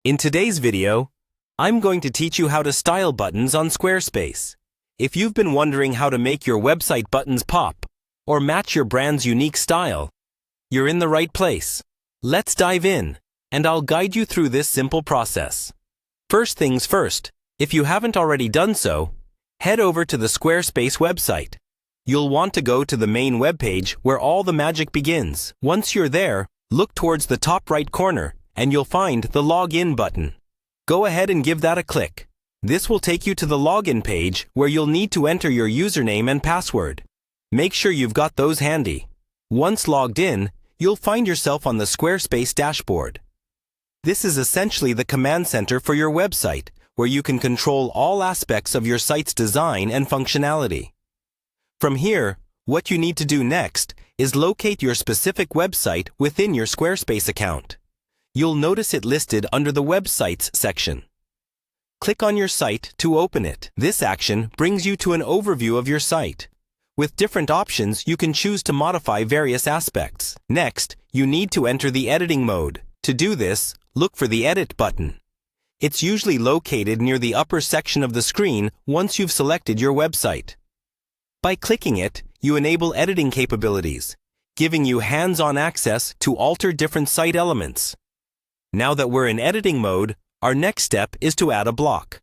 In today's video, I'm going to teach you how to style buttons on Squarespace. If you've been wondering how to make your website buttons pop or match your brand's unique style, you're in the right place. Let's dive in, and I'll guide you through this simple process. First things first, if you haven't already done so, head over to the Squarespace website. You'll want to go to the main webpage where all the magic begins. Once you're there, look towards the top right corner and you'll find the Login button. Go ahead and give that a click. This will take you to the login page where you'll need to enter your username and password. Make sure you've got those handy. Once logged in, you'll find yourself on the Squarespace dashboard. This is essentially the command center for your website, where you can control all aspects of your site's design and functionality. From here, what you need to do next is locate your specific website within your Squarespace account. You'll notice it listed under the Websites section. Click on your site to open it. This action brings you to an overview of your site. With different options, you can choose to modify various aspects. Next, you need to enter the editing mode. To do this, look for the Edit button. It's usually located near the upper section of the screen once you've selected your website. By clicking it, you enable editing capabilities, giving you hands-on access to alter different site elements. Now that we're in editing mode, our next step is to add a block.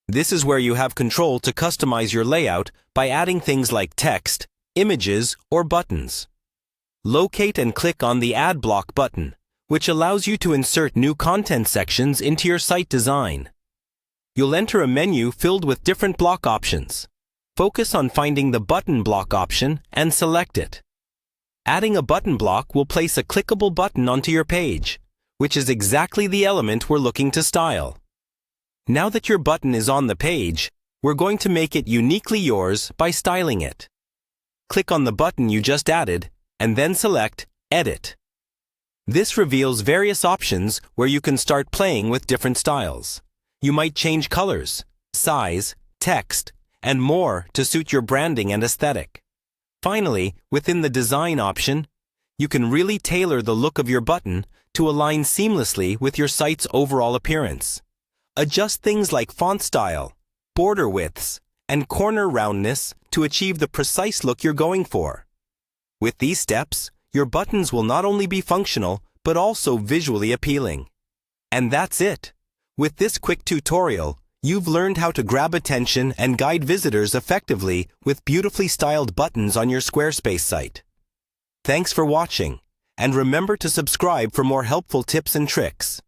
This is where you have control to customize your layout by adding things like text, images, or buttons. Locate and click on the Add Block button, which allows you to insert new content sections into your site design. You'll enter a menu filled with different block options. Focus on finding the button block option and select it. Adding a button block will place a clickable button onto your page, which is exactly the element we're looking to style. Now that your button is on the page, we're going to make it uniquely yours by styling it. Click on the button you just added, and then select Edit. This reveals various options where you can start playing with different styles. You might change colors, size, text, and more to suit your branding and aesthetic. Finally, within the Design option, you can really tailor the look of your button to align seamlessly with your site's overall appearance. Adjust things like font style, border widths, and corner roundness to achieve the precise look you're going for. With these steps, your buttons will not only be functional, but also visually appealing. And that's it. With this quick tutorial, you've learned how to grab attention and guide visitors effectively with beautifully styled buttons on your Squarespace site. Thanks for watching, and remember to subscribe for more helpful tips and tricks.